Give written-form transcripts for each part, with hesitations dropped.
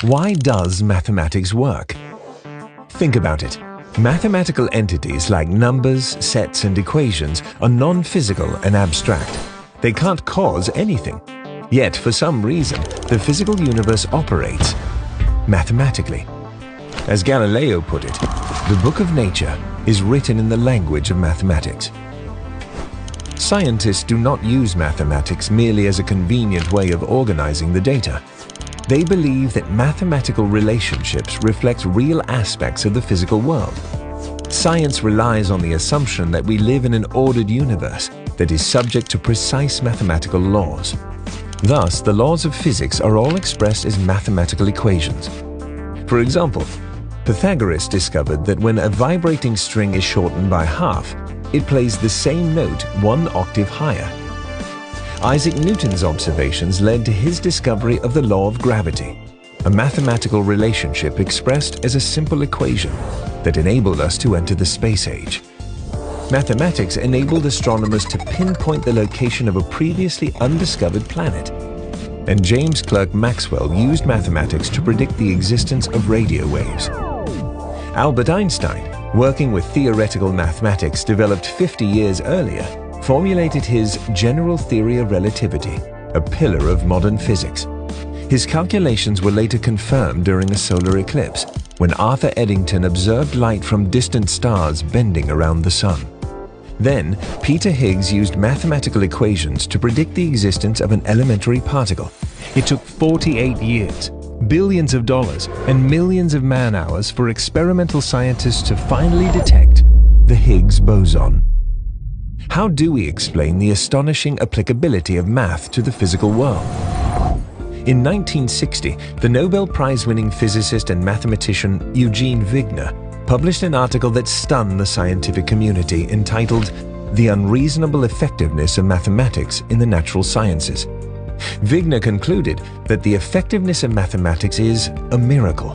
Why does mathematics work? Think about it. Mathematical entities like numbers, sets, and equations are non-physical and abstract. They can't cause anything. Yet, for some reason, the physical universe operates mathematically. As Galileo put it, the book of nature is written in the language of mathematics. Scientists do not use mathematics merely as a convenient way of organizing the data. They believe that mathematical relationships reflect real aspects of the physical world. Science relies on the assumption that we live in an ordered universe that is subject to precise mathematical laws. Thus, the laws of physics are all expressed as mathematical equations. For example, Pythagoras discovered that when a vibrating string is shortened by half, it plays the same note one octave higher. Isaac Newton's observations led to his discovery of the law of gravity, a mathematical relationship expressed as a simple equation that enabled us to enter the space age. Mathematics enabled astronomers to pinpoint the location of a previously undiscovered planet. And James Clerk Maxwell used mathematics to predict the existence of radio waves. Albert Einstein, working with theoretical mathematics developed 50 years earlier, formulated his general theory of relativity, a pillar of modern physics. His calculations were later confirmed during a solar eclipse, when Arthur Eddington observed light from distant stars bending around the sun. Then, Peter Higgs used mathematical equations to predict the existence of an elementary particle. It took 48 years, billions of dollars, and millions of man-hours for experimental scientists to finally detect the Higgs boson. How do we explain the astonishing applicability of math to the physical world? In 1960, the Nobel Prize-winning physicist and mathematician Eugene Wigner published an article that stunned the scientific community entitled "The Unreasonable Effectiveness of Mathematics in the Natural Sciences." Wigner concluded that the effectiveness of mathematics is a miracle,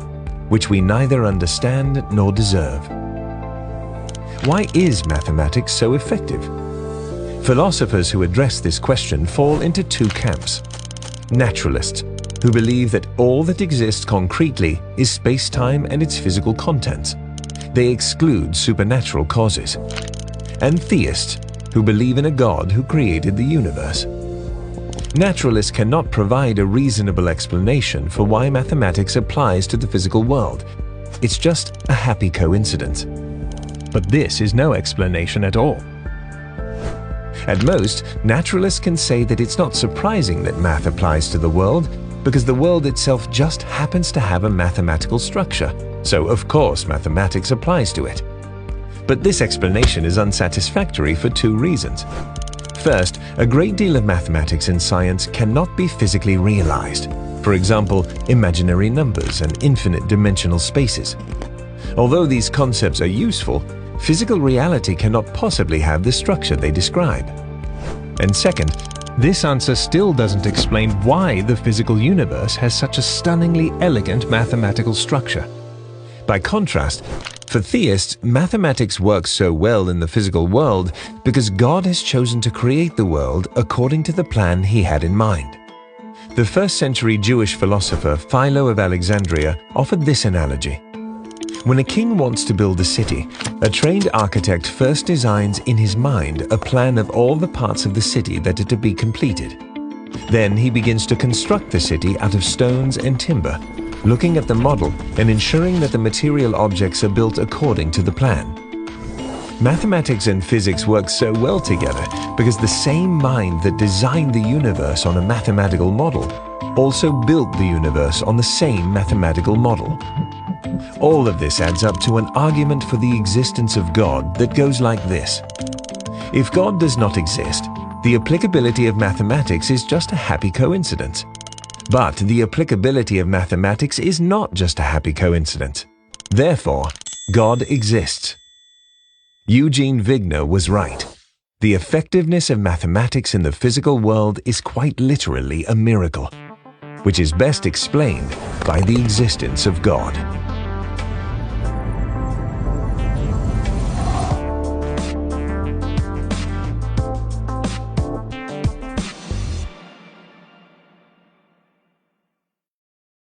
which we neither understand nor deserve. Why is mathematics so effective? Philosophers who address this question fall into two camps. Naturalists, who believe that all that exists concretely is space-time and its physical contents. They exclude supernatural causes. And theists, who believe in a God who created the universe. Naturalists cannot provide a reasonable explanation for why mathematics applies to the physical world. It's just a happy coincidence. But this is no explanation at all. At most, naturalists can say that it's not surprising that math applies to the world, because the world itself just happens to have a mathematical structure, so of course mathematics applies to it. But this explanation is unsatisfactory for two reasons. First, a great deal of mathematics in science cannot be physically realized. For example, imaginary numbers and infinite dimensional spaces. Although these concepts are useful, physical reality cannot possibly have the structure they describe. And second, this answer still doesn't explain why the physical universe has such a stunningly elegant mathematical structure. By contrast, for theists, mathematics works so well in the physical world because God has chosen to create the world according to the plan He had in mind. The first-century Jewish philosopher Philo of Alexandria offered this analogy. When a king wants to build a city, a trained architect first designs in his mind a plan of all the parts of the city that are to be completed. Then he begins to construct the city out of stones and timber, looking at the model and ensuring that the material objects are built according to the plan. Mathematics and physics work so well together because the same mind that designed the universe on a mathematical model also built the universe on the same mathematical model. All of this adds up to an argument for the existence of God that goes like this. If God does not exist, the applicability of mathematics is just a happy coincidence. But the applicability of mathematics is not just a happy coincidence. Therefore, God exists. Eugene Wigner was right. The effectiveness of mathematics in the physical world is quite literally a miracle, which is best explained by the existence of God.